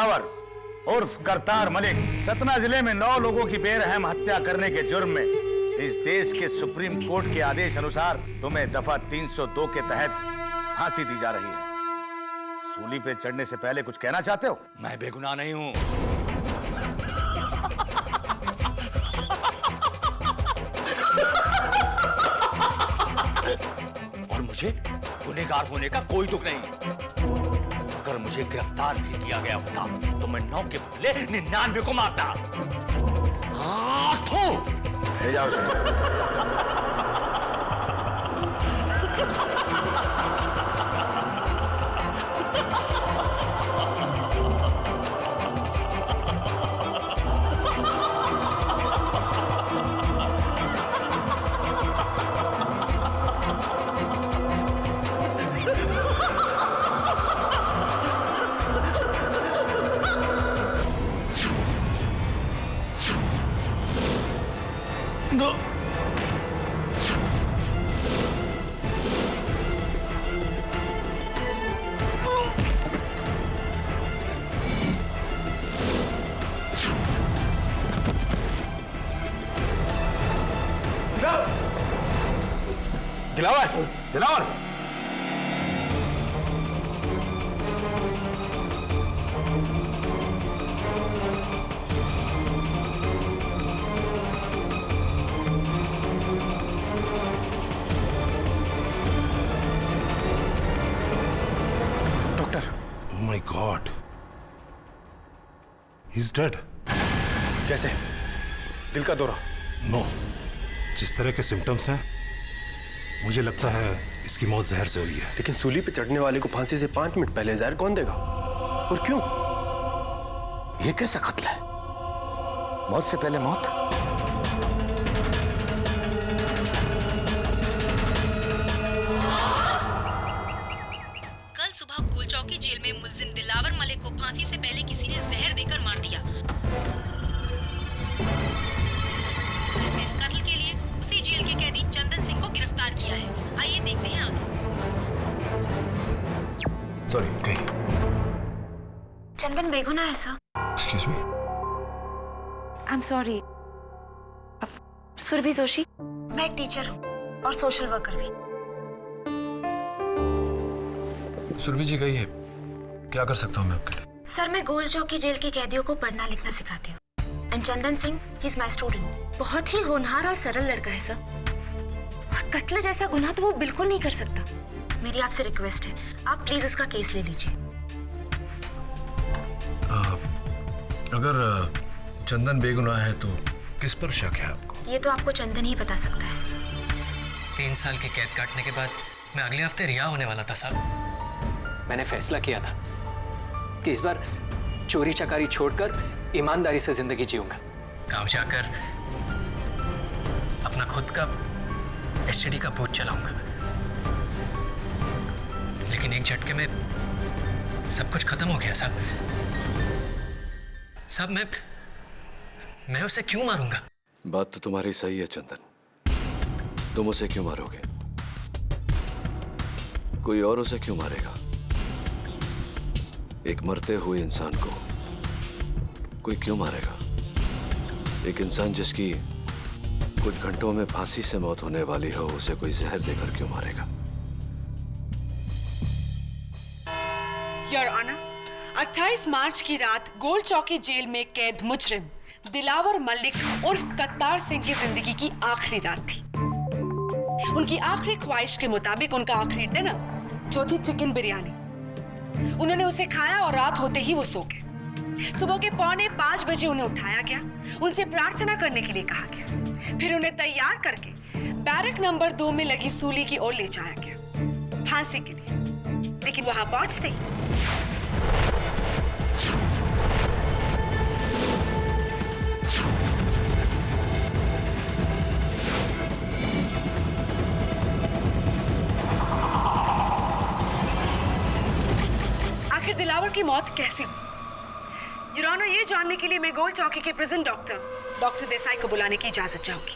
दिलावर उर्फ करतार मलिक सतना जिले में 9 लोगों की बेरहम हत्या करने के जुर्म में इस देश के सुप्रीम कोर्ट के आदेश अनुसार तुम्हें दफा 302 के तहत फांसी दी जा रही है। सूली पे चढ़ने से पहले कुछ कहना चाहते हो? मैं बेगुनाह नहीं हूं। और मुझे गुनहगार होने का कोई दुख नहीं। अगर मुझे गिरफ्तार नहीं किया गया होता तो मैं 9 के बदले 99 को मारता। ले जाओ Dilawar, Dilawar. Doctor, Oh my God, he's dead. कैसे? दिल का दौरा? No, जिस तरह के सिम्टम्स हैं मुझे लगता है इसकी मौत जहर से हुई है। लेकिन सूली पे चढ़ने वाले को फांसी से 5 मिनट पहले जहर कौन देगा? और क्यों? ये कैसा कत्ल है? मौत से पहले मौत? कल सुबह गोलचौकी जेल में मुलजिम दिलावर मलिक को फांसी से पहले किसी ने जहर देकर मार दिया। पुलिस ने इस कत्ल के लिए उसी जेल के कैदी चंदन सिंह को गिरफ्तार किया है। आइए देखते हैं आगे। सॉरी, कहीं चंदन बेगुनाह है sir. Excuse me. I am sorry. Surbhi Joshi, मैं एक टीचर हूँ और सोशल वर्कर भी। सुरभि जी गई है, क्या कर सकता हूँ मैं आपके लिए? सर, मैं गोल चौकी जेल के कैदियों को पढ़ना लिखना सिखाती हूँ। And Chandan Singh, he is my student. बहुत ही होनहार और सरल लड़का है सर, और कत्ल जैसा गुनाह तो वो बिल्कुल नहीं कर सकता। मेरी आपसे रिक्वेस्ट है, आप प्लीज उसका केस ले लीजिए। अगर चंदन बेगुनाह है तो किस पर शक है आपको? ये तो आपको चंदन ही बता सकता है। 3 साल की कैद काटने के बाद मैं अगले हफ्ते रिहा होने वाला था साहब। मैंने फैसला किया था कि इस बार चोरी चकारी छोड़कर ईमानदारी से जिंदगी जीऊंगा। गांव जाकर अपना खुद का एसटीडी का बोझ चलाऊंगा। लेकिन एक झटके में सब कुछ खत्म हो गया साहब। साहब, मैं उसे क्यों मारूंगा? बात तो तुम्हारी सही है चंदन, तुम उसे क्यों मारोगे? कोई और उसे क्यों मारेगा? एक मरते हुए इंसान को कोई क्यों मारेगा? एक इंसान जिसकी कुछ घंटों में फांसी से मौत होने वाली हो, उसे कोई जहर देकर क्यों मारेगा? योर ऑनर, 28 मार्च की रात गोल चौकी जेल में कैद मुजरिम दिलावर मलिक उर्फ करतार सिंह की जिंदगी की आखिरी रात थी। उनकी आखिरी ख्वाहिश के मुताबिक उनका आखिरी डिनर जो थी चिकन बिरयानी, उन्होंने उसे खाया और रात होते ही वो सो गए। सुबह के 4:45 बजे उन्हें उठाया गया, उनसे प्रार्थना करने के लिए कहा गया। फिर उन्हें तैयार करके बैरक नंबर 2 में लगी सूली की ओर ले जाया गया फांसी के लिए। लेकिन वहां पहुंचते ही आखिर दिलावर की मौत कैसे हुई? योर ऑनर, ये जानने के लिए मैं गोल चौकी के प्रेजेंट डॉक्टर देसाई को बुलाने की इजाजत चाहूंगी।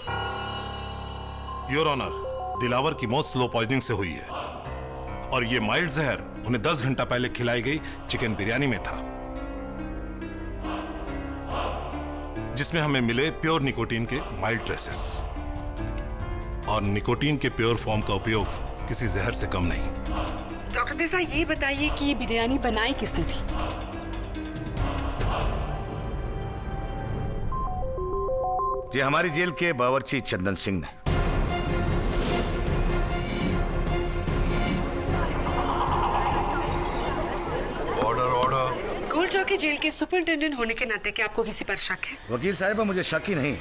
योर ऑनर, दिलावर की मौत स्लो पॉइजनिंग से हुई है और ये माइल्ड जहर उन्हें 10 घंटा पहले खिलाई गई चिकन बिरयानी में था। जिसमें हमें मिले प्योर निकोटीन के माइल्ड ट्रेसेस। और निकोटीन के प्योर फॉर्म का उपयोग किसी जहर से कम नहीं। डॉक्टर देसाई, ये बताइए कि ये बिरयानी बनाई किसने थी? जी हमारी जेल के बावर्ची चंदन सिंह ने। Order order. गोल्ड चौकी जेल के सुपरिंटेंडेंट होने के नाते क्या आपको किसी पर शक है? वकील साहिबा, मुझे शक ही नहीं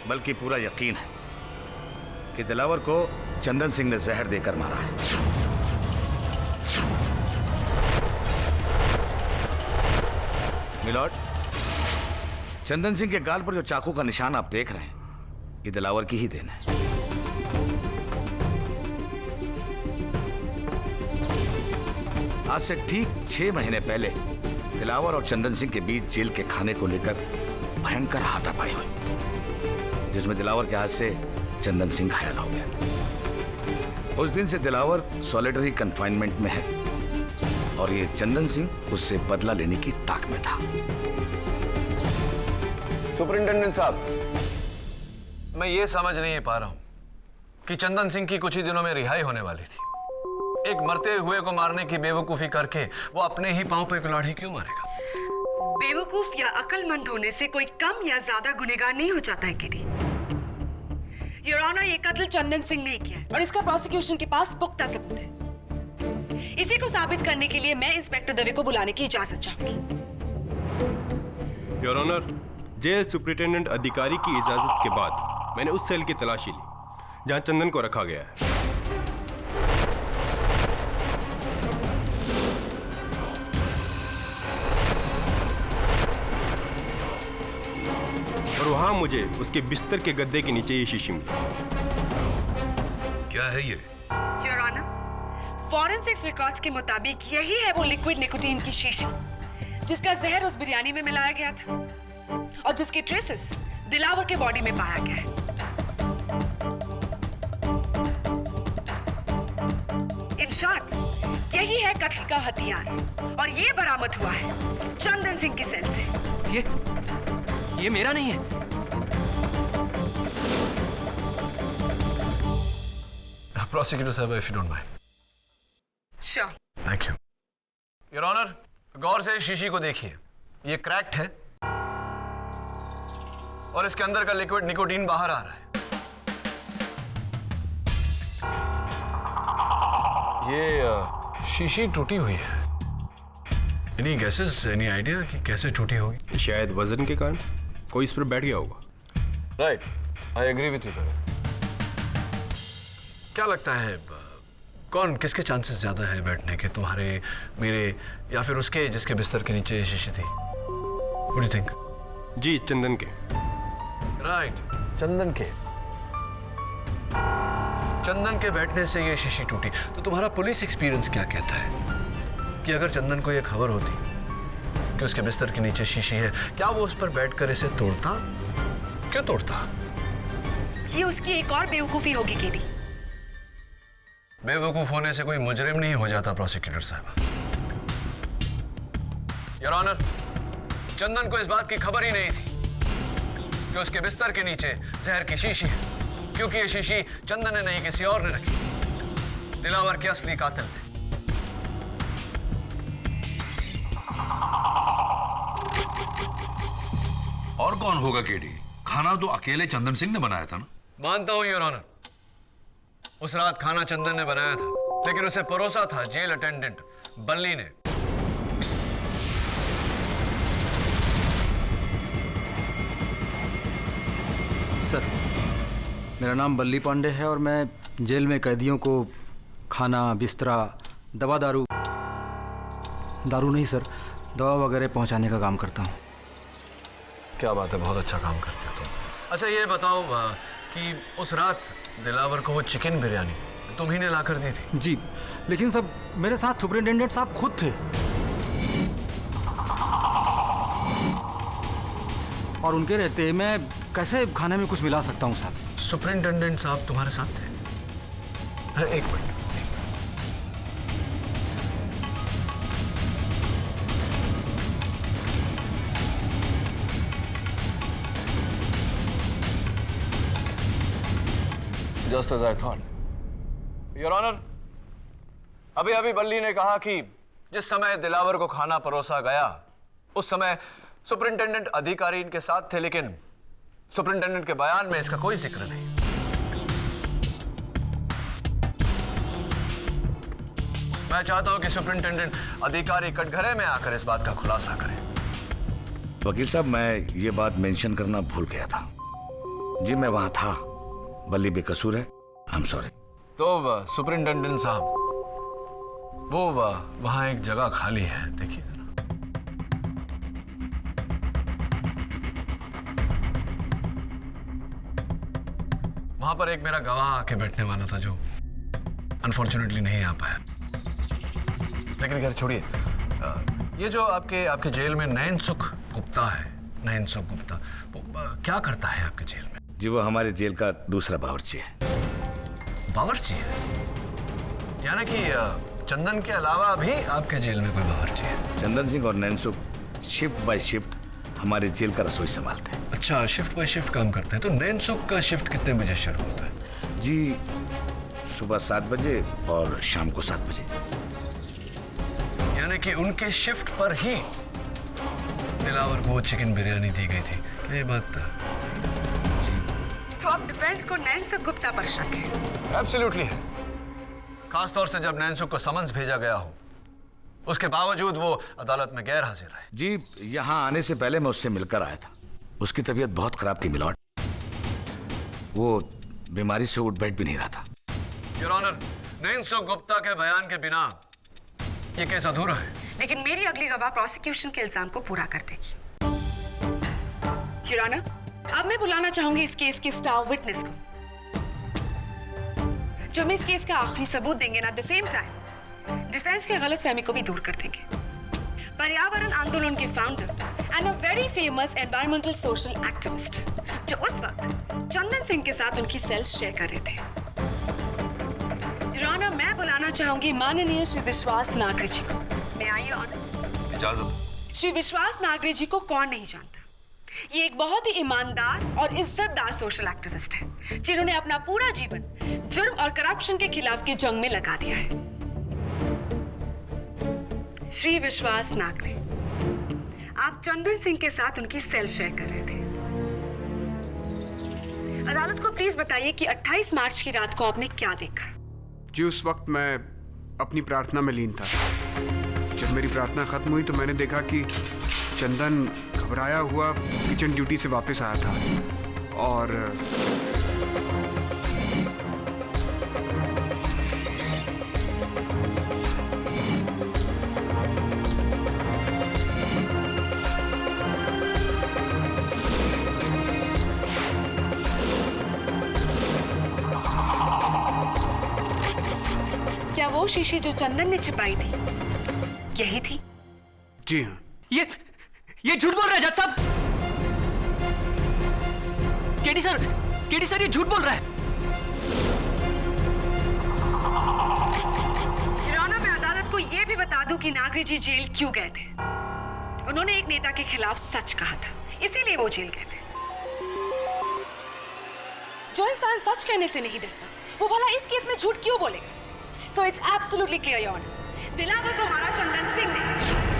बल्कि पूरा यकीन है कि दिलावर को चंदन सिंह ने जहर देकर मारा है। मिलॉर्ड, चंदन सिंह के गाल पर जो चाकू का निशान आप देख रहे हैं, ये दिलावर की ही देन है। आज से ठीक 6 महीने पहले दिलावर और चंदन सिंह के बीच जेल के खाने को लेकर भयंकर हाथापाई हुई, जिसमें दिलावर के हाथ से चंदन सिंह घायल हो गया। उस दिन से दिलावर सॉलिटरी कंफाइनमेंट में है और ये चंदन सिंह उससे बदला लेने की ताक में था। सुपरिंटेंडेंट साहब, मैं ये समझ नहीं पा रहा हूं कि चंदन सिंह की कुछ ही दिनों में रिहाई होने वाली थी। एक मरते हुए को मारने की बेवकूफी करके वो अपने ही पांव पे कुल्हाड़ी क्यों मारेगा? बेवकूफ या अक्लमंद होने से कोई कम या ज्यादा गुनहगार नहीं हो जाता है केडी। योर ऑनर, ये कत्ल चंदन सिंह ने किया है और इसका प्रोसिक्यूशन के पास पुख्ता सबूत है। इसी को साबित करने के लिए मैं इंस्पेक्टर दवे को बुलाने की इजाजत चाहूंगी। योर ऑनर, जेल सुपरिटेंडेंट अधिकारी की इजाजत के बाद मैंने उस सेल की तलाशी ली जहां चंदन को रखा गया है। और वहां मुझे उसके बिस्तर के गद्दे के नीचे ये शीशी मिली। क्या है ये? योर ऑनर, फॉरेंसिक्स रिकॉर्ड्स के मुताबिक यही है वो लिक्विड निकोटीन की शीशी जिसका जहर उस बिरयानी में मिलाया गया था और जिसके ट्रेसेस दिलावर के बॉडी में पाया गया है। इन शॉर्ट, यही है कत्ल का हथियार और ये बरामद हुआ है चंदन सिंह की सेल से। ये मेरा नहीं है। प्रोसिक्यूटर साहब, if you don't mind. Sure. Thank you. Your honour, गौर से इस शीशी को देखिए। ये क्रैक्ड है और इसके अंदर का लिक्विड निकोटीन बाहर आ रहा है। ये शीशी टूटी हुई है। एनी गेसेस, एनी आइडिया कि कैसे टूटी होगी? शायद वजन के कारण कोई इस पर बैठ गया होगा। Right, I agree with you. क्या लगता है कौन, किसके चांसेस ज्यादा है बैठने के, तुम्हारे, मेरे या फिर उसके जिसके बिस्तर के नीचे शीशी थी? What do you think? जी, चंदन के। राइट, चंदन के। चंदन के बैठने से ये शीशी टूटी। तो तुम्हारा पुलिस एक्सपीरियंस क्या कहता है कि अगर चंदन को ये खबर होती कि उसके बिस्तर के नीचे शीशी है, क्या वो उस पर बैठकर इसे तोड़ता? क्यों तोड़ता? ये उसकी एक और बेवकूफी होगी केडी। बेवकूफ होने से कोई मुजरिम नहीं हो जाता प्रोसिक्यूटर साहब। योर ऑनर, चंदन को इस बात की खबर ही नहीं थी कि उसके बिस्तर के नीचे जहर की शीशी है, क्योंकि ये शीशी चंदन ने नहीं किसी और ने रखी, दिलावर के असली कातिल ने। और कौन होगा केडी? खाना तो अकेले चंदन सिंह ने बनाया था ना? मानता हूं योर ऑनर, उस रात खाना चंदन ने बनाया था, लेकिन उसे परोसा था जेल अटेंडेंट बल्ली ने। सर, मेरा नाम बल्ली पांडे है और मैं जेल में कैदियों को खाना, बिस्तरा, दवा दारू नहीं सर, दवा वगैरह पहुंचाने का काम करता हूं। क्या बात है, बहुत अच्छा काम करते हो तुम। अच्छा ये बताओ कि उस रात दिलावर को वो चिकन बिरयानी तुम ही ने लाकर दी थी? जी, लेकिन सब मेरे साथ सुपरिटेंडेंट साहब खुद थे और उनके रहते मैं कैसे खाने में कुछ मिला सकता हूं साहब? सुपरिटेंडेंट साहब तुम्हारे साथ थे? एक minute. Just as I thought. Your Honor, अभी बल्ली ने कहा कि जिस समय दिलावर को खाना परोसा गया उस समय सुपरिंटेंडेंट अधिकारी इनके साथ थे, लेकिन सुपरिंटेंडेंट के बयान में इसका कोई जिक्र नहीं। मैं चाहता हूं कि सुपरिंटेंडेंट अधिकारी कटघरे में आकर इस बात का खुलासा करें। वकील साहब, मैं ये बात मेंशन करना भूल गया था। जी मैं वहां था, बल्ली बेकसूर है, आई एम सॉरी। तो सुपरिंटेंडेंट साहब, वो वहां एक जगह खाली है, देखिए जरा। वहां पर एक मेरा गवाह आके बैठने वाला था जो अनफॉर्चुनेटली नहीं आ पाया। लेकिन खैर छोड़िए, ये जो आपके जेल में नैनसुख गुप्ता है, नैनसुख गुप्ता, वो क्या करता है आपके जेल में? जी वो हमारे जेल का दूसरा बावर्ची है। बावर्ची है? यानी कि चंदन के अलावा भी आपके जेल में कोई बावर्ची है? चंदन सिंह और नैनसुख शिफ्ट बाय शिफ्ट हमारे जेल का रसोई संभालते हैं। अच्छा, शिफ्ट बाय शिफ्ट काम करते हैं। तो नैनसुख का शिफ्ट कितने बजे शुरू होता है? जी सुबह 7 बजे और शाम को 7 बजे। यानी कि उनके शिफ्ट पर ही दिलावर को चिकन बिरयानी दी गई थी, ये बात? तो अब डिफेंस को नैनसुख गुप्ता पर शक है? एब्सोल्युटली है, खास तौर से जब नैनसुख को समन्स भेजा गया हो, उसके बावजूद वो अदालत में गैर हाजिर है। जी यहाँ आने से पहले मैं उससे मिलकर आया था। उसकी तबीयत बहुत खराब थी मिलॉर्ड, वो बीमारी से उठ बैठ भी नहीं रहा था। योर ऑनर, नैनसुख गुप्ता के बयान के बिना ये केस अधूरा है। लेकिन मेरी अगली गवाह प्रोसिक्यूशन के इल्जाम को पूरा कर देगी। योर ऑनर, अब मैं बुलाना चाहूंगी इस केस के स्टार विटनेस को, जो हमें इस केस का आखिरी सबूत देंगे, at the same time defence के गलतफहमी को भी दूर कर देंगे। पर्यावरण आंदोलन के founder and a very famous environmental social activist, जो उस वक्त चंदन सिंह के साथ उनकी सेल्स शेयर कर रहे थे। योर ऑनर, मैं बुलाना चाहूंगी माननीय श्री विश्वास नागरे जी को। मैं आई ऑनर। इजाजत। श्री विश्वास नागरे जी को कौन नहीं जानता? ये एक बहुत ही ईमानदार और इज्जतदार सोशल एक्टिविस्ट है, जिन्होंने अपना पूरा जीवन जुर्म और करप्शन के खिलाफ की जंग में लगा दिया है। श्री विश्वास नागरे, आप चंदन सिंह के साथ उनकी सेल शेयर कर रहे थे। अदालत को प्लीज बताइए कि 28 मार्च की रात को आपने क्या देखा? जी उस वक्त मैं अपनी प्रार्थना में लीन था। जब मेरी प्रार्थना खत्म हुई तो मैंने देखा कि चंदन घबराया हुआ किचन ड्यूटी से वापस आया था और क्या वो शीशी जो चंदन ने छिपाई थी यही थी? जी हाँ। ये झूठ बोल रहा है जज साहब। केडी सर ये झूठ बोल रहा है। योर ऑनर, मैं अदालत को यह भी बता दूं कि नागरे जी जेल क्यों गए थे। उन्होंने एक नेता के खिलाफ सच कहा था, इसीलिए वो जेल गए थे। जो इंसान सच कहने से नहीं डरता, वो भला इस केस में झूठ क्यों बोलेगा? So it's absolutely clear your honour, Dilawar तो हमारा चंदन सिंह नहीं।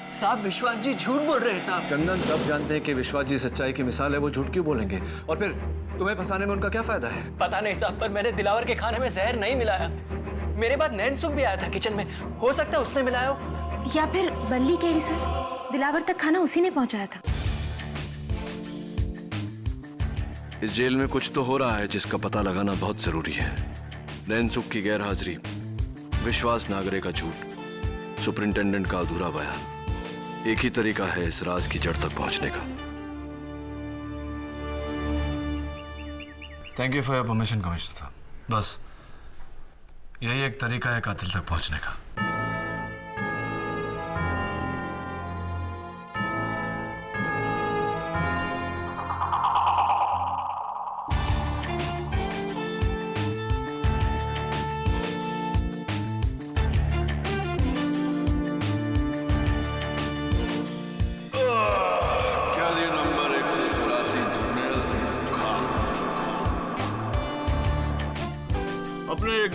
साहब विश्वास जी झूठ बोल रहे हैं साहब। चंदन सब जानते हैं कि विश्वास जी सच्चाई की मिसाल है, वो झूठ क्यों बोलेंगे? और फिर तुम्हें फंसाने में उनका क्या फायदा है? पता नहीं साहब, पर मैंने दिलावर के खाने में जहर नहीं मिलाया। मेरे बाद नैनसुख भी आया था किचन में, हो सकता है उसने मिलाया हो। या फिर बल्ली केडी सर, दिलावर तक खाना उसी ने पहुंचाया था। इस जेल में कुछ तो हो रहा है जिसका पता लगाना बहुत जरूरी है। नैनसुख की गैर हाजिरी, विश्वास नागरे का झूठ, सुपरिंटेंडेंट का अधूरा बयान, एक ही तरीका है इस राज की जड़ तक पहुंचने का। Thank you for your permission commissioner साहब। बस यही एक तरीका है कातिल तक पहुंचने का।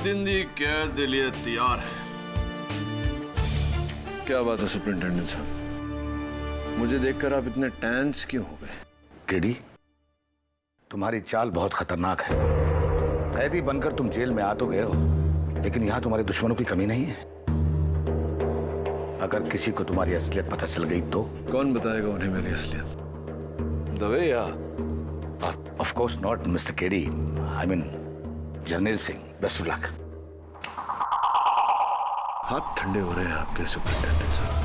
दिन दी कैद के लिए तैयार है। क्या बात है सुपरिंटेंडेंट साहब, मुझे देखकर आप इतने टेंस क्यों हो गए? केडी, तुम्हारी चाल बहुत खतरनाक है। कैदी बनकर तुम जेल में आ तो गए हो, लेकिन यहां तुम्हारे दुश्मनों की कमी नहीं है। अगर किसी को तुम्हारी असलियत पता चल गई तो? कौन बताएगा उन्हें मेरी असलियत? दवे या? Of course not mister KD, I mean Jarnail Singh. Best of luck. हाथ ठंडे हो रहे हैं आपके सुपरिंटेंडेंट साहब।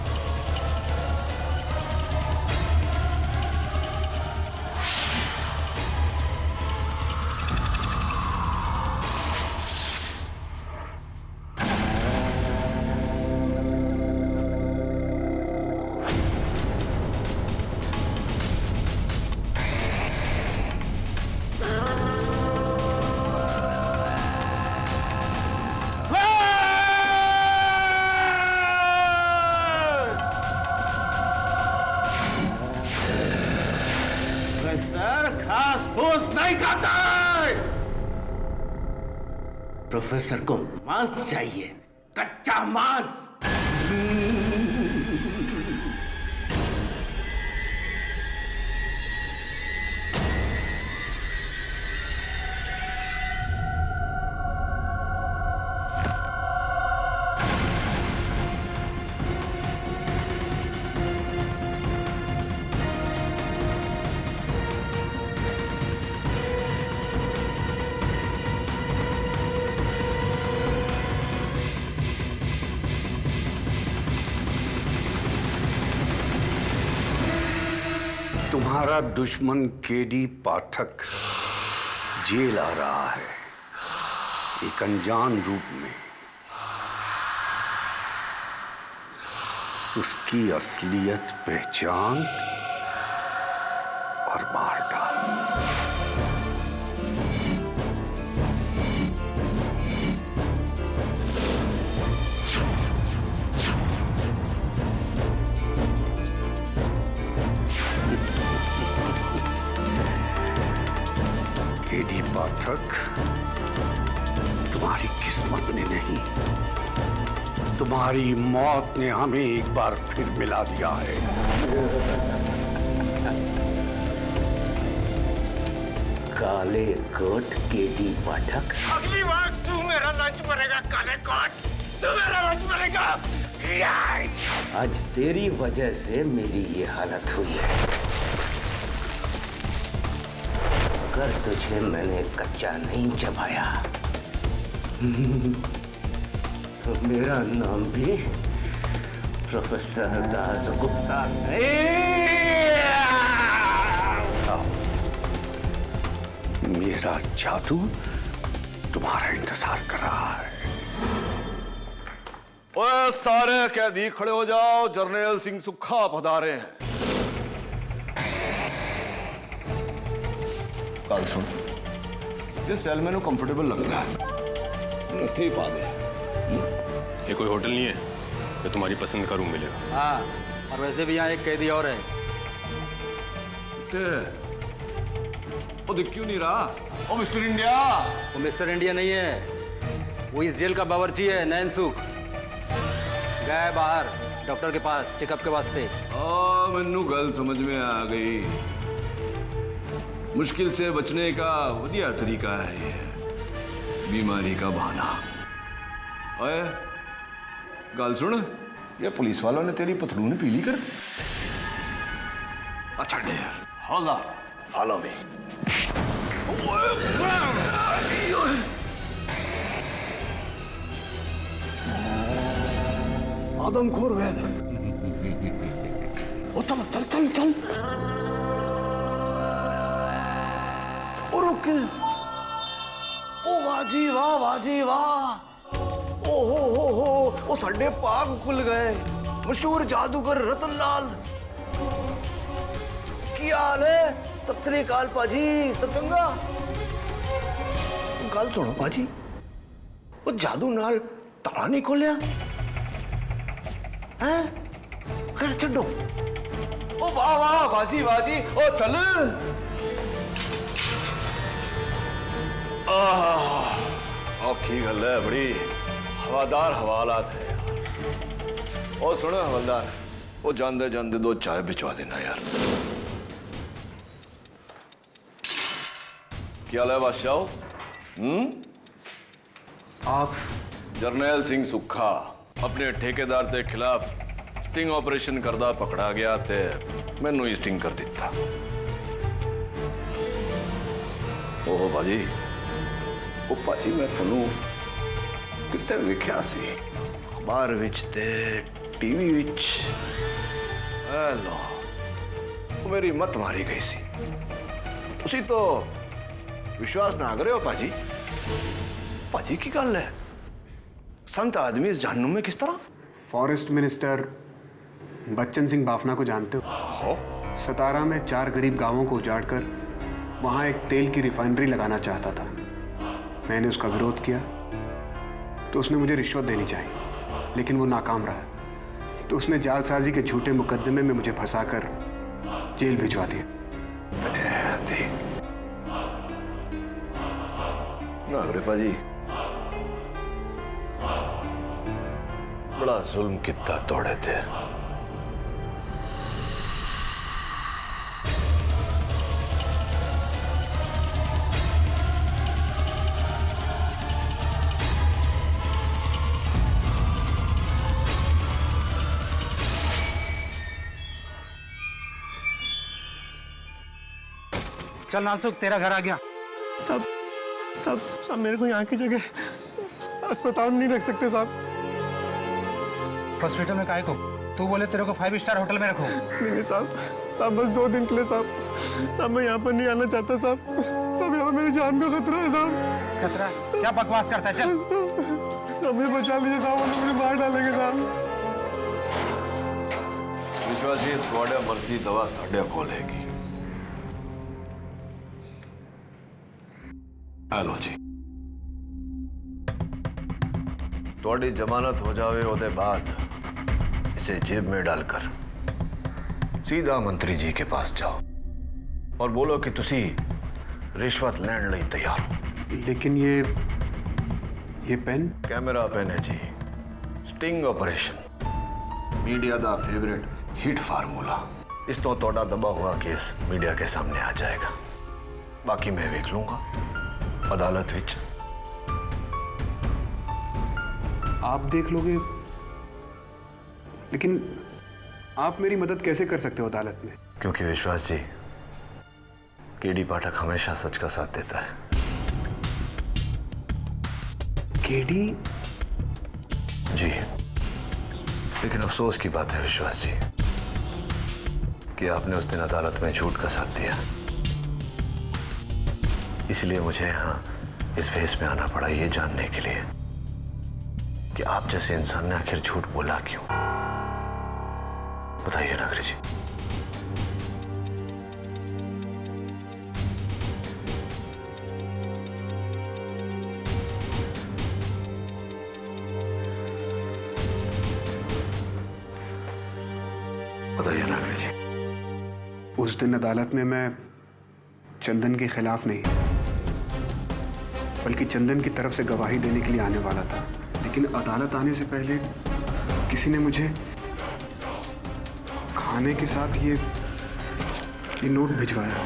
प्रोफेसर को मांस चाहिए, कच्चा मांस। तुम्हारा दुश्मन केडी पाठक जेल आ रहा है, एक अनजान रूप में। उसकी असलियत पहचान और मार डाल। केडी पाठक, तुम्हारी किस्मत ने नहीं, तुम्हारी मौत ने हमें एक बार फिर मिला दिया है। काले कोट केडी पाठक, अगली बार तू मेरा लंच मरेगा काले कोट, तू मेरा लंच मरेगा। आज तेरी वजह से मेरी ये हालत हुई है। अगर तुझे मैंने कच्चा नहीं चबाया तो मेरा नाम भी प्रोफेसर दास गुप्ता नहीं। मेरा जादू तुम्हारा इंतजार कर रहा है। ओए सारे कैदी खड़े हो जाओ, जर्नैल सिंह सुखा पधारे हैं। कल सुन, ये सेल मेनू कंफर्टेबल लगता है, इत्थे ही पा दे। ये कोई होटल नहीं है तो तुम्हारी पसंद का रूम मिलेगा। हाँ, और वैसे भी यहाँ एक कैदी और है। वो दिख क्यों नहीं रहा? ओ मिस्टर इंडिया। वो मिस्टर इंडिया नहीं है, वो इस जेल का बावर्ची है, नैन सुख। गया है बाहर डॉक्टर के पास चेकअप के वास्ते। मैनू गल समझ में आ गई। मुश्किल से बचने का वधिया तरीका है ये, बीमारी का बहाना। ओए गल सुन, ये पुलिस वालों ने तेरी पथलून पीली कर दी। अच्छा dear, hold on, follow me. आदमखोर वैद, ओ चल चल चल चल। ओ रुक, ओ वाजी वाह, वाजी वाह। ओ हो, ओ साडे पाग खुल गए। मशहूर जादूगर रतन लाल, की हाल है? सत श्री अकाल पाजी, सब चंगा? गल सुनो पाजी, वो जादू नाल ताला नहीं खोलिया है? खैर छो। ओ वाह वाह, बाजी बाजी, ओ चल। औखी गल है, बड़ी हवादार हवालात है यार। और सुनो हवलदार, वो जानते जानते 2 चाय भिजवा देना यार। क्या हाल है बादशाह? आप जरनैल सिंह सुखा अपने ठेकेदार के खिलाफ स्टिंग ऑपरेशन करदा पकड़ा गया थे, मैनू ही स्टिंग कर दिता। ओहो भाजी, ओ भाजी मैं थनू कितने वेख्या सी, अखबार विच ते टीवी विच। लो वो मेरी मत मारी गई सी। तुसी तो विश्वास ना करे हो भाजी। भाजी की गल है, संत आदमी इस जानू में किस तरह? फॉरेस्ट मिनिस्टर बच्चन सिंह बाफना को जानते हो? सतारा में 4 गरीब गांवों को उजाड़कर वहां एक तेल की रिफाइनरी लगाना चाहता था। मैंने उसका विरोध किया तो उसने मुझे रिश्वत देनी चाहिए, लेकिन वो नाकाम रहा। तो उसने जालसाजी के झूठे मुकदमे में मुझे फंसाकर जेल भिजवा दिया। नागरिपा जी, बड़ा जुल्म कितना तोड़े थे। चल नासुक, तेरा घर आ गया। साहब मेरे को यहाँ की जगह अस्पताल में नहीं रख सकते साहब। हॉस्पिटल में काहे को? तू बोले तेरे को 5 स्टार होटल में रखो। नहीं साहब बस 2 दिन के लिए साहब मैं यहाँ पर नहीं आना चाहता साहब यहाँ मेरी जान का खतरा है साहब। खतरा? क्या बकवास करता है? चल हमें बचा लीजिए साहब, वो मुझे मार डालेंगे साहब। विश्वास जी, थोड़ा मर्जी दवा साढ़े को लेगी। हेलो जी, थोड़ी जमानत हो जावे ओदे बाद इसे जेब में डालकर सीधा मंत्री जी के पास जाओ और बोलो कि तुसी रिश्वत लैंड लई तैयार हो। लेकिन ये पेन? कैमरा पेन है जी। स्टिंग ऑपरेशन, मीडिया दा फेवरेट हिट फार्मूला। इस तो तोड़ा दबा हुआ केस मीडिया के सामने आ जाएगा, बाकी मैं देख लूंगा अदालत विच। आप देख लोगे, लेकिन आप मेरी मदद कैसे कर सकते हो अदालत में? क्योंकि विश्वास जी, केडी पाठक हमेशा सच का साथ देता है। केडी? जी, लेकिन अफसोस की बात है विश्वास जी कि आपने उस दिन अदालत में झूठ का साथ दिया। इसलिए मुझे यहाँ इस भेस में आना पड़ा, ये जानने के लिए कि आप जैसे इंसान ने आखिर झूठ बोला क्यों। बताइए नागरी जी। बताइए नागरी जी। उस दिन अदालत में मैं चंदन के खिलाफ नहीं, बल्कि चंदन की तरफ से गवाही देने के लिए आने वाला था। लेकिन अदालत आने से पहले किसी ने मुझे खाने के साथ ये नोट भिजवाया।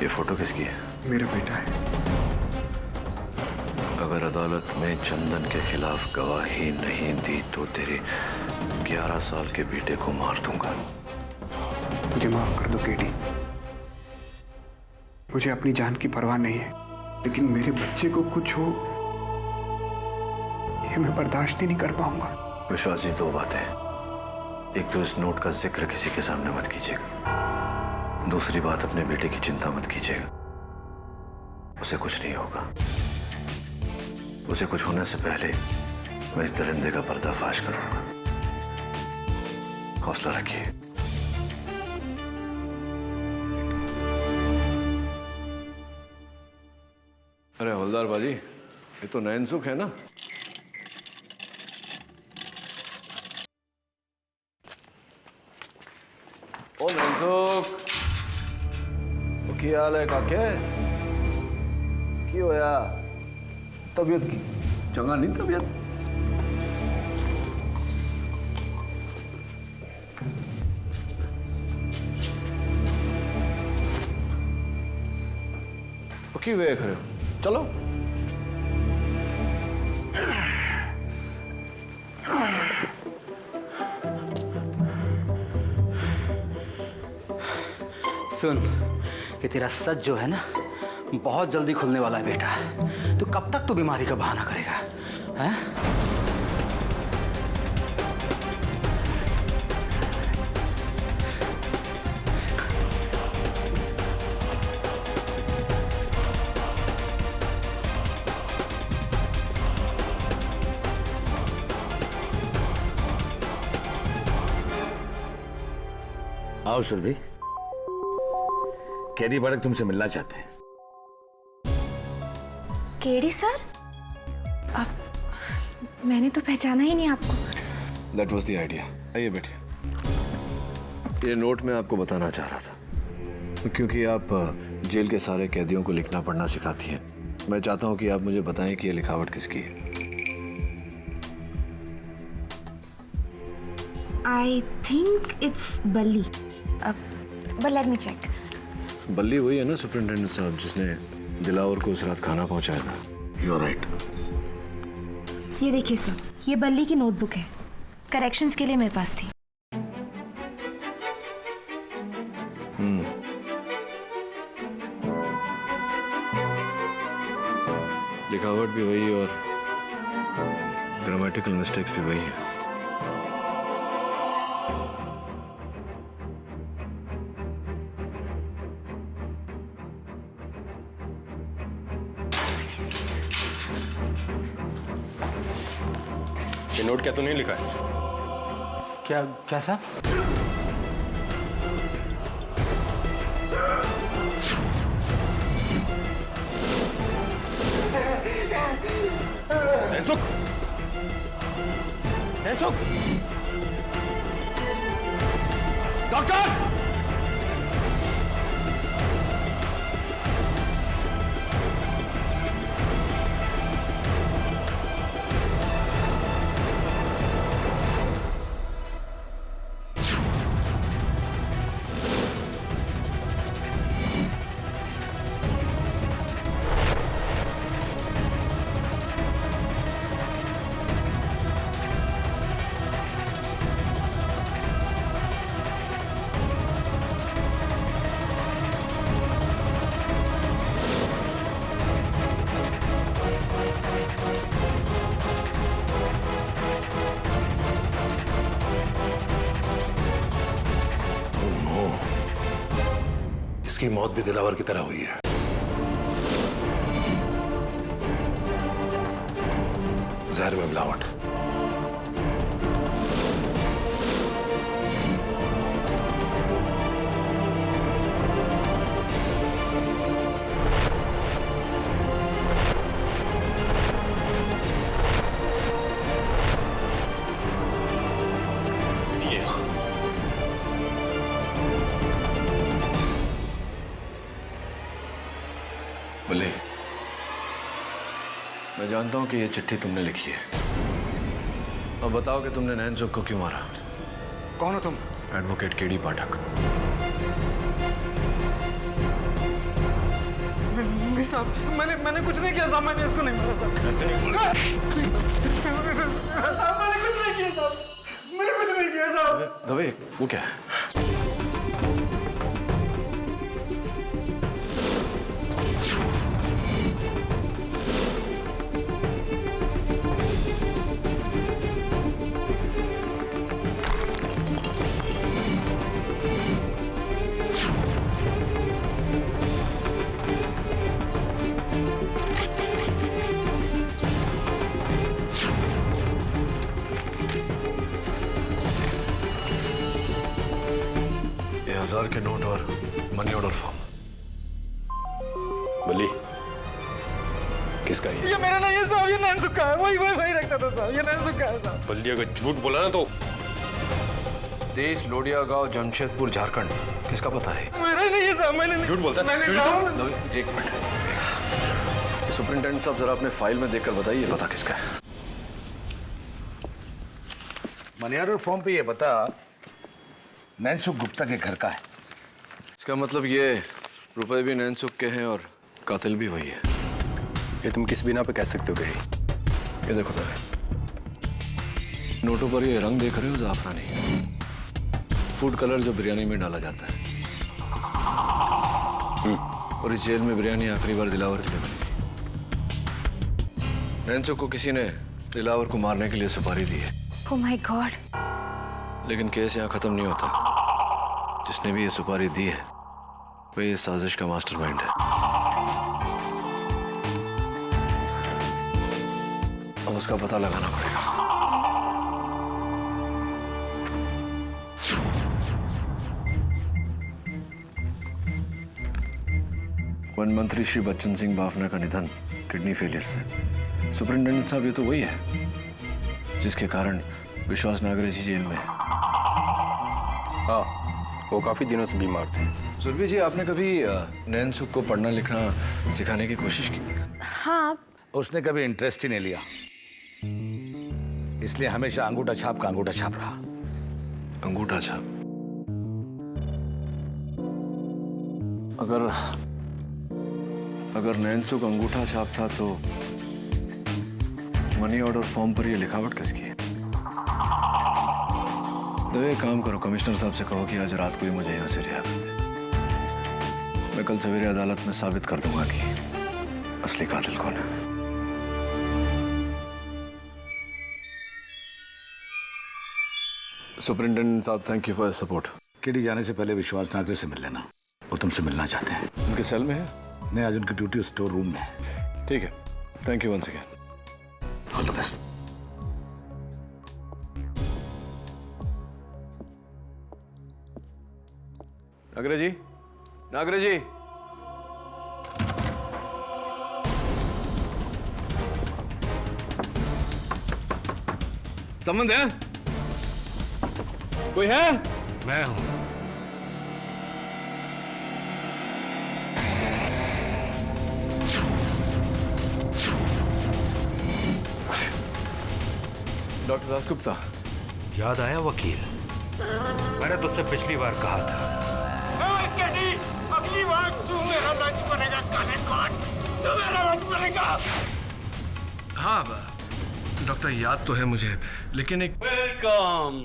ये फोटो किसकी है? मेरा बेटा है। अगर अदालत में चंदन के खिलाफ गवाही नहीं दी तो तेरे 11 साल के बेटे को मार दूंगा। मुझे माफ कर दो केडी, मुझे अपनी जान की परवाह नहीं है, लेकिन मेरे बच्चे को कुछ हो ये मैं बर्दाश्त ही नहीं कर पाऊंगा। विश्वास जी, 2 बातें। एक तो इस नोट का जिक्र किसी के सामने मत कीजिएगा। दूसरी बात, अपने बेटे की चिंता मत कीजिएगा, उसे कुछ नहीं होगा। उसे कुछ होने से पहले मैं इस दरिंदे का पर्दाफाश करूंगा। हौसला रखिए। अरे हवलदार बाजी, ये तो नैन सुख है ना? ओ नैन सुख, की हाल है काके? की होया? तबीयत की चंगा नहीं तबीयत? की वेख रहे हो? चलो। सुन, ये तेरा सच जो है ना बहुत जल्दी खुलने वाला है बेटा। तू कब तक तू बीमारी का बहाना करेगा? हैं? आओ सुरभि, केडी भड़क तुमसे मिलना चाहते हैं। KD sir? अब मैंने तो पहचाना ही नहीं आपको। That was the idea. आइए बैठिए। ये नोट मैं आपको बताना चाह रहा था, क्योंकि आप जेल के सारे कैदियों को लिखना पढ़ना सिखाती हैं। मैं चाहता हूँ कि आप मुझे बताएं कि ये लिखावट किसकी है। I think it's बल्ली। But let me check. बल्ली वही है ना सुपरिटेंडेंट साहब जिसने दिलावर को उस रात खाना पहुंचाया था? You're right. ये देखिए सर, ये बल्ली की नोटबुक है। करेक्शंस के लिए मेरे पास थी। लिखावट भी वही और ग्रामेटिकल मिस्टेक्स भी वही है। ये नोट क्या तो नहीं लिखा है? क्या साहब? डॉक्टर! इसकी मौत भी दिलावर की तरह हुई है। जहर में मिलावट। बोले, मैं जानता हूं कि ये चिट्ठी तुमने लिखी है। अब बताओ कि तुमने नैन सुख को क्यों मारा? कौन हो तुम? एडवोकेट केडी पाठक। नहीं साहब, मैंने कुछ नहीं किया साहब। मैंने इसको नहीं मारा साहब। ऐसे नहीं बोल। साहब मैंने कुछ नहीं किया साहब। मैंने कुछ नहीं किया साहब। गवे, वो क्या है? ये 1000 के नोट और मनी ऑर्डर फॉर्म। बली, किसका है? ये मेरा नहीं है साहब, ये नैन सुख का है। वही रखता था साहब, ये नैन सुख का है साहब। बल्ली अगर झूठ बोला ना तो देश लोडिया गांव जमशेदपुर झारखंड किसका पता है? मेरा नहीं है साहब, मैंने झूठ बोलता है? मैंने कहा नवीन, एक मिनट। सुपरिंटेंडेंट साहब, जरा अपने फाइल में देखकर बताइए पता किसका है। मनी ऑर्डर फॉर्म पे ये बता नैनसुख गुप्ता के घर का है। इसका मतलब ये रुपए भी नैनसुख के हैं और कातिल भी वही है। ये तुम किस बिना पे कह सकते हो गिरी? ये देखो नवीन, नोटों पर ये रंग देख रहे हो, जाफरानी फूड कलर जो बिरयानी में डाला जाता है। और इस जेल में बिरयानी आखिरी बार दिलावर के लिए बनी थी। नैनसुख को किसी ने दिलावर को मारने के लिए सुपारी दी है। Oh my God! लेकिन केस यहाँ खत्म नहीं होता। जिसने भी ये सुपारी दी है वह इस साजिश का मास्टरमाइंड है। अब उसका पता लगाना पड़ेगा। वन मंत्री श्री बच्चन सिंह बाफना का निधन किडनी फेलियर से। सुपरिंटेंडेंट साहब, ये तो वही है जिसके कारण विश्वास नागरे जी जेल में है। हाँ, वो काफी दिनों से बीमार थे। सुरभि जी, आपने कभी नैनसुख को पढ़ना लिखना सिखाने की कोशिश की? हाँ। उसने कभी इंटरेस्ट ही नहीं लिया, इसलिए हमेशा अंगूठा छाप का अंगूठा छाप रहा। अंगूठा छाप? अगर नैनसुख अंगूठा छाप था तो मनी ऑर्डर फॉर्म पर ये लिखावट किसकी है? तो एक काम करो, कमिश्नर साहब से कहो कि आज रात को ही मुझे यहाँ से रिहा कर दे। मैं कल सवेरे अदालत में साबित कर दूंगा कि असली कातिल कौन है। सुपरिंटेंडेंट साहब, thank you for your support. KD जाने से पहले विश्वास नागरे से मिल लेना, वो तुमसे मिलना चाहते हैं। उनके सेल में है? नहीं, आज उनकी ड्यूटी स्टोर रूम में है। ठीक है, thank you once again. All the best. Nagre ji, Nagare जी, संबंध है? कोई है? मैं हूं। डॉक्टर दासगुप्ता। याद आया वकील? मैंने तुझसे पिछली बार कहा था। अगली बार तू मेरा लंच बनेगा, काले कौन? तू मेरा लंच बनेगा। हाँ डॉक्टर, याद तो है मुझे, लेकिन एक welcome,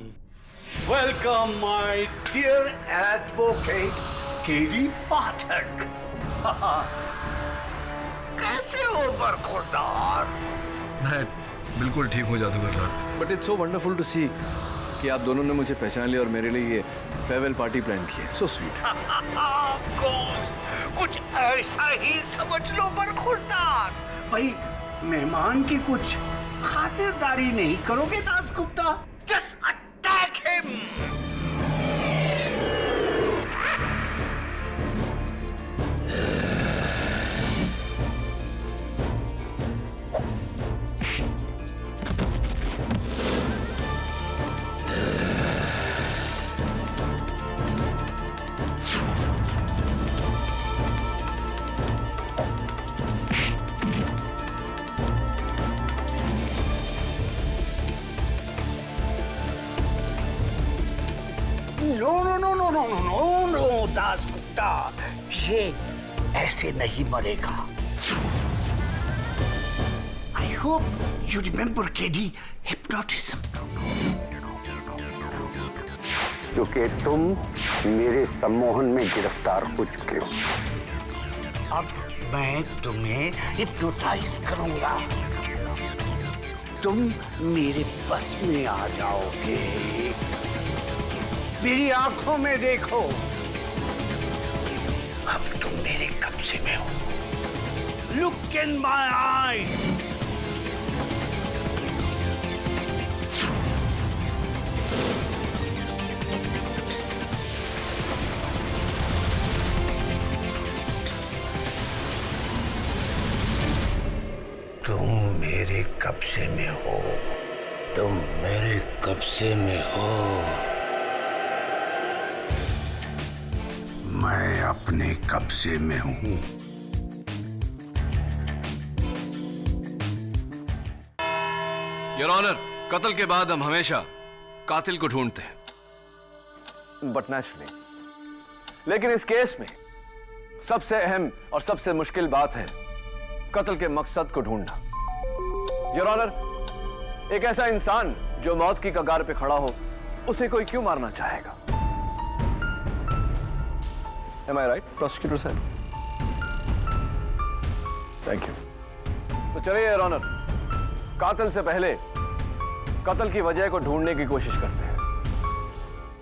welcome my dear advocate KD Pathak. कैसे हो बरखुरदार? मैं बिल्कुल ठीक हो जादूगर लाल। But it's so wonderful to see कि आप दोनों ने मुझे पहचान लिया और मेरे लिए ये फेयरवेल पार्टी प्लान की है। So sweet. कुछ ऐसा ही समझ लो बरखुरदार। भाई, मेहमान की कुछ खातिरदारी नहीं करोगे Dasgupta? Just attack him. No Dasgupta, ये ऐसे नहीं मरेगा। I hope you remember KD hypnotism. क्योंकि तुम मेरे सम्मोहन में गिरफ्तार हो चुके हो। अब मैं तुम्हें हिप्नोटाइज करूंगा, तुम मेरे बस में आ जाओगे। मेरी आंखों में देखो, अब तुम मेरे कब्जे में हो। Look in my eyes. तुम मेरे कब्जे में हो, तुम मेरे कब्जे में हो। अपने कब्जे में हूं। योर ऑनर, कत्ल के बाद हम हमेशा कातिल को ढूंढते हैं, बट नेचुरली। लेकिन इस केस में सबसे अहम और सबसे मुश्किल बात है कत्ल के मकसद को ढूंढना। योर ऑनर, एक ऐसा इंसान जो मौत की कगार पे खड़ा हो, उसे कोई क्यों मारना चाहेगा? Am I right, prosecutor साहब? Thank you. तो चलिए योर ऑनर, कातिल से पहले कत्ल की वजह को ढूंढने की कोशिश करते हैं।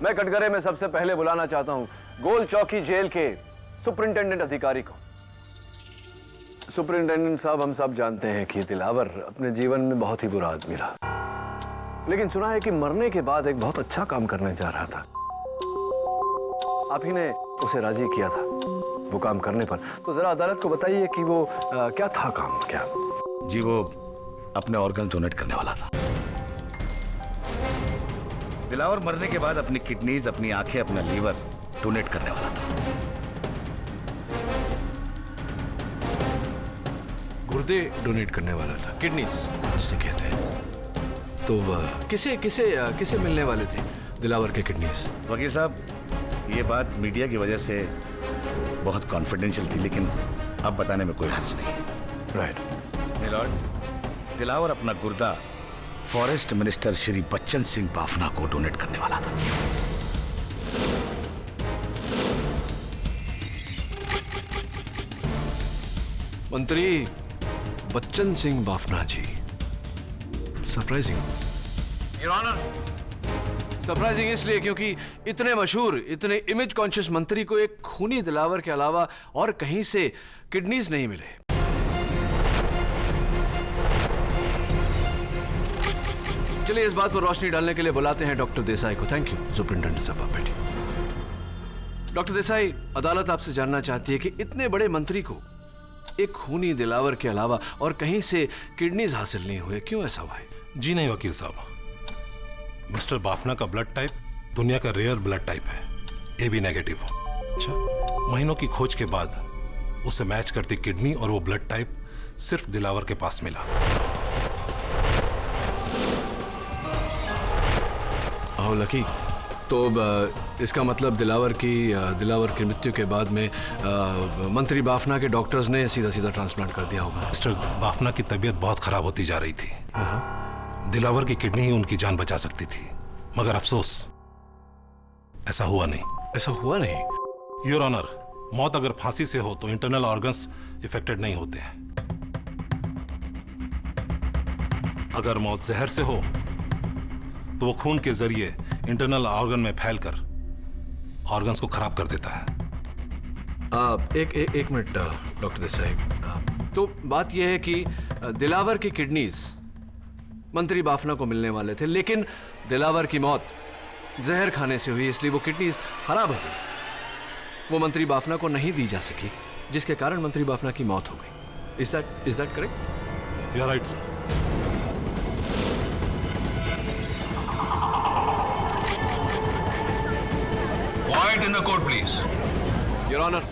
मैं कटघरे में सबसे पहले बुलाना चाहता हूं गोल चौकी जेल के सुपरिंटेंडेंट अधिकारी को। सुपरिंटेंडेंट साहब, हम सब जानते हैं कि दिलावर अपने जीवन में बहुत ही बुरा आदमी रहा, लेकिन सुना है कि मरने के बाद एक बहुत अच्छा काम करने जा रहा था। आप ही ने उसे राजी किया था वो काम करने पर, तो जरा अदालत को बताइए कि वो क्या था काम? क्या जी, वो अपने ऑर्गन डोनेट करने वाला था। दिलावर मरने के बाद अपनी किडनीज, अपनी आंखें, अपना लीवर डोनेट करने वाला था। गुर्दे डोनेट करने वाला था, किडनीज जिसे कहते हैं। तो किसे किसे किसे मिलने वाले थे दिलावर के किडनीज? वकील साहब, ये बात मीडिया की वजह से बहुत कॉन्फिडेंशियल थी, लेकिन अब बताने में कोई हर्ज नहीं है। राइट मिलॉर्ड, दिलावर अपना गुर्दा फॉरेस्ट मिनिस्टर श्री बच्चन सिंह बाफना को डोनेट करने वाला था। मंत्री बच्चन सिंह बाफना जी, सरप्राइजिंग। योर ऑनर, सरप्राइजिंग इसलिए क्योंकि इतने मशहूर, इतने इमेज कॉन्शियस मंत्री को एक खूनी दिलावर के अलावा और कहीं से किडनीज नहीं मिले। चलिए इस बात पर रोशनी डालने के लिए बुलाते हैं डॉक्टर देसाई को। थैंक यू सुपरिंटेंडेंट साहब, आप बैठिए। डॉक्टर देसाई, अदालत आपसे जानना चाहती है कि इतने बड़े मंत्री को एक खूनी दिलावर के अलावा और कहीं से किडनीज हासिल नहीं हुए, क्यों ऐसा हुआ है? जी नहीं वकील साहब, मिस्टर बाफना का ब्लड टाइप दुनिया का रेयर ब्लड टाइप है, AB नेगेटिव। अच्छा। महीनों की खोज के बाद उसे मैच करती किडनी और वो ब्लड टाइप सिर्फ दिलावर के पास मिला। How lucky. तो इसका मतलब दिलावर की मृत्यु के बाद में मंत्री बाफना के डॉक्टर्स ने सीधा सीधा ट्रांसप्लांट कर दिया होगा। मिस्टर बाफना की तबीयत बहुत खराब होती जा रही थी। दिलावर की किडनी ही उनकी जान बचा सकती थी, मगर अफसोस ऐसा हुआ नहीं। ऐसा हुआ नहीं? योर ऑनर, मौत अगर फांसी से हो तो इंटरनल ऑर्गन्स इफेक्टेड नहीं होते हैं। अगर मौत जहर से हो तो वो खून के जरिए इंटरनल ऑर्गन में फैलकर ऑर्गन्स को खराब कर देता है। एक मिनट डॉक्टर देसाई, तो बात यह है कि दिलावर की किडनीज मंत्री बाफना को मिलने वाले थे, लेकिन दिलावर की मौत जहर खाने से हुई, इसलिए वो किडनीज खराब हो गई। वो मंत्री बाफना को नहीं दी जा सकी, जिसके कारण मंत्री बाफना की मौत हो गई। Is that correct? You are right sir. Quiet in the court, please. Your Honor,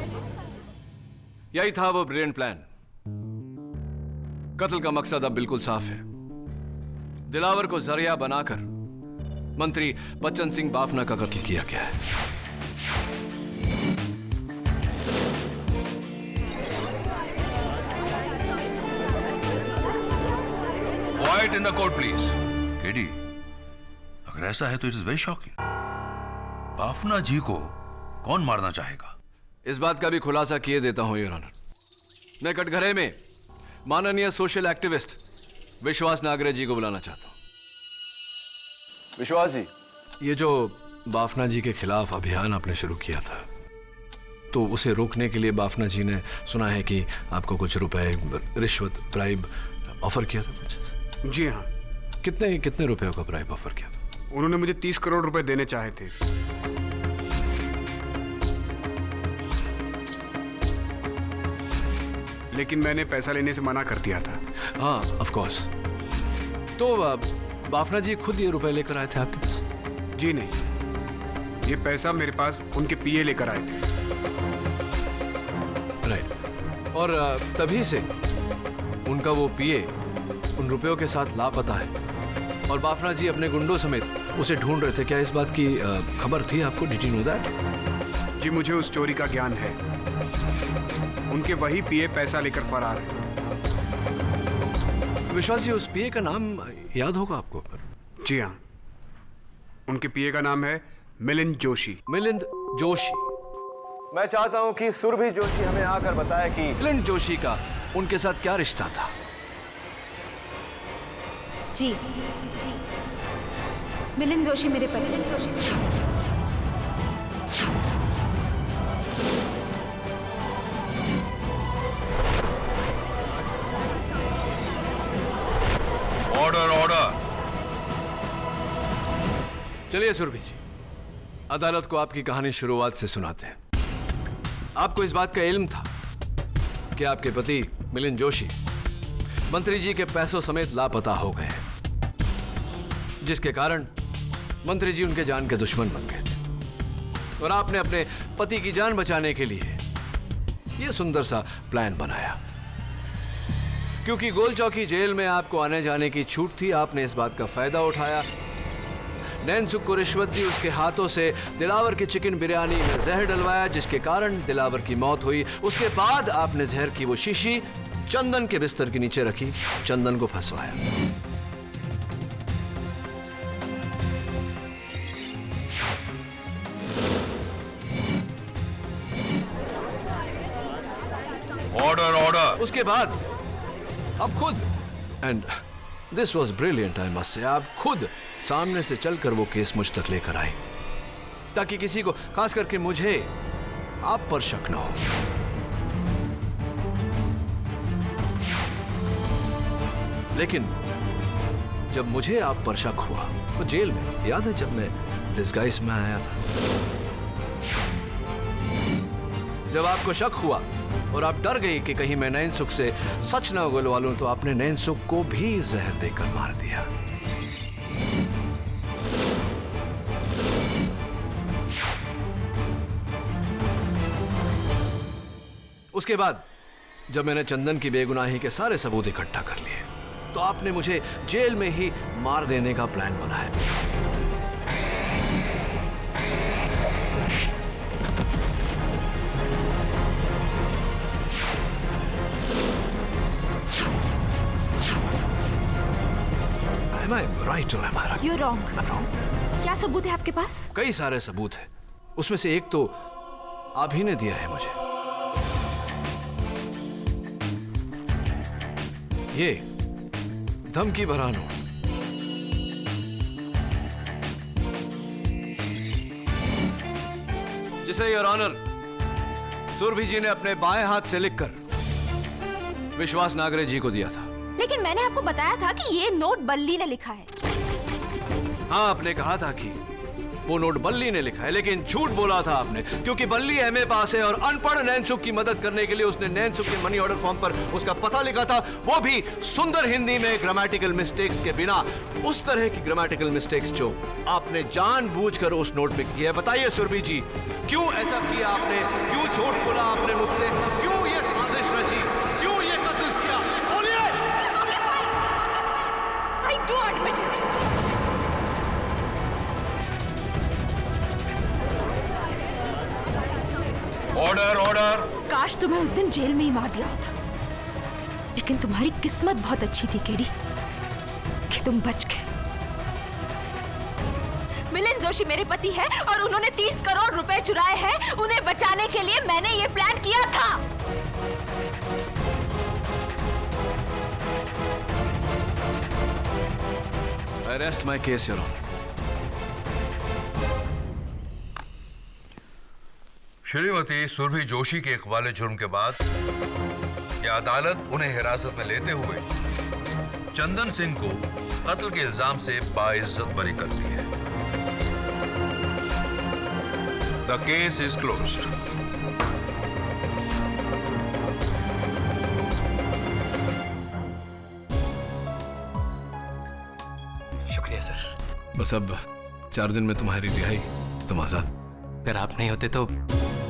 यही था वो ब्रिलियंट प्लान। कत्ल का मकसद अब बिल्कुल साफ है। दिलावर को जरिया बनाकर मंत्री बच्चन सिंह बाफना का कत्ल किया गया है। Quiet in the court, please. KD, अगर ऐसा है तो it is very shocking. Bafna ji को कौन मारना चाहेगा? इस बात का भी खुलासा किए देता हूं योर ऑनर। मैं कटघरे में माननीय सोशल एक्टिविस्ट विश्वास नागरे जी को बुलाना चाहता हूं। विश्वास जी, ये जो बाफना जी के खिलाफ अभियान आपने शुरू किया था, तो उसे रोकने के लिए बाफना जी ने सुना है कि आपको कुछ रुपए, रिश्वत, ब्राइब ऑफर किया था कुछ? जी हाँ। कितने रुपए का ब्राइब ऑफर किया था? उन्होंने मुझे 30 करोड़ रुपए देने चाहे थे। लेकिन मैंने पैसा लेने से मना कर दिया था। हाँ, ऑफ कोर्स। तो बाफना जी खुद ये रुपए लेकर आए थे आपके पास? जी नहीं, ये पैसा मेरे पास उनके पीए लेकर आए थे। राइट। और तभी से उनका वो पीए उन रुपयों के साथ लापता है और बाफना जी अपने गुंडों समेत उसे ढूंढ रहे थे। क्या इस बात की खबर थी आपको? Did you know that? जी मुझे उस चोरी का ज्ञान है। उनके वही पीए पैसा लेकर फरार है। विश्वास जी, उस पीए का नाम याद होगा आपको? जी हाँ, उनके पीए का नाम है मिलिंद जोशी। मिलिंद जोशी। मैं चाहता हूं कि सुरभि जोशी हमें आकर बताए कि मिलिंद जोशी का उनके साथ क्या रिश्ता था। जी मिलिंद जोशी मेरे पति। Order order. चलिए सुरभि जी, अदालत को आपकी कहानी शुरुआत से सुनाते हैं। आपको इस बात का इल्म था कि आपके पति मिलिंद जोशी मंत्री जी के पैसों समेत लापता हो गए हैं, जिसके कारण मंत्री जी उनके जान के दुश्मन बन गए थे और आपने अपने पति की जान बचाने के लिए यह सुंदर सा प्लान बनाया। क्योंकि गोलचौकी जेल में आपको आने जाने की छूट थी, आपने इस बात का फायदा उठाया। नैनसुख को रिश्वत दी, उसके हाथों से दिलावर की चिकन बिरयानी में जहर डलवाया, जिसके कारण दिलावर की मौत हुई। उसके बाद आपने जहर की वो शीशी चंदन के बिस्तर के नीचे रखी, चंदन को फंसवाया। Order order. उसके बाद आप खुद, and this was brilliant I must say, आप खुद सामने से चलकर वो केस मुझ तक लेकर आए ताकि किसी को, खास करके मुझे, आप पर शक न हो। लेकिन जब मुझे आप पर शक हुआ तो जेल में, याद है जब मैं डिस्गाइज में आया था, जब आपको शक हुआ और आप डर गई कि कहीं मैं नैनसुख से सच ना उगलवा लूं, तो आपने नैनसुख को भी जहर देकर मार दिया। उसके बाद जब मैंने चंदन की बेगुनाही के सारे सबूत इकट्ठा कर लिए, तो आपने मुझे जेल में ही मार देने का प्लान बनाया। Am I right or am I wrong? You're wrong. I'm wrong. क्या सबूत है आपके पास? कई सारे सबूत हैं, उसमें से एक तो आप ही ने दिया है मुझे। ये धमकी भरा नोट। जिसे योर ऑनर सुरभि जी ने अपने बाएं हाथ से लिखकर विश्वास नागरे जी को दिया था। लेकिन मैंने आपको बताया था कि ये नोट बल्ली ने लिखा है। हाँ, आपने कहा था कि वो नोट बल्ली ने लिखा है, लेकिन झूठ बोला था आपने, क्योंकि बल्ली एमए पास है और अनपढ़ नैनसुख की मदद करने के लिए उसने नैनसुख के मनी ऑर्डर फॉर्म पर उसका पता लिखा था, वो भी सुंदर हिंदी में ग्रामेटिकल मिस्टेक्स के बिना। उस तरह की ग्रामेटिकल मिस्टेक्स जो आपने जानबूझकर उस नोट में की है। बताइए सुरभि जी, क्यों ऐसा किया आपने? क्यों झूठ बोला आपने मुझसे? क्यों ये साजिश रची? क्यों ये कत्ल किया? बोलिए। I do admit it. Order order. काश तुम्हें उस दिन जेल में ही मार दिया होता, लेकिन तुम्हारी किस्मत बहुत अच्छी थी केडी कि तुम बच गए। मिलिंद जोशी मेरे पति है और उन्होंने 30 करोड़ रुपए चुराए हैं। उन्हें बचाने के लिए मैंने ये प्लान किया था। Arrest my case, Your Honor. Shrimati Surabhi Joshi के इकबाल जुर्म के बाद यह अदालत उन्हें हिरासत में लेते हुए चंदन सिंह को कत्ल के इल्जाम से बाइज्जत बरी करती है। The case is closed. शुक्रिया सर। बस अब 4 दिन में तुम्हारी रिहाई, तुम आजाद। अगर आप नहीं होते तो।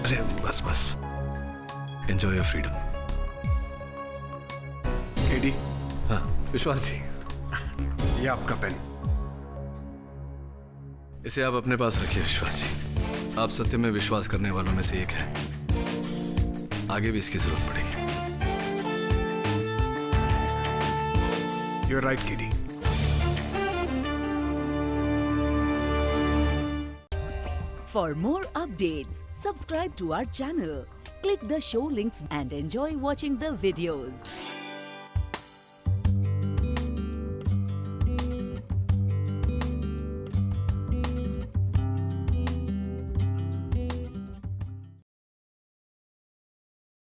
अरे बस बस, एंजॉय योर फ्रीडम। केडी, हाँ विश्वास जी, ये आपका पेन। इसे आप अपने पास रखिए विश्वास जी। आप सत्य में विश्वास करने वालों में से एक हैं। आगे भी इसकी जरूरत पड़ेगी। You're right, Kitty. For more updates, subscribe to our channel, click the show links and enjoy watching the videos.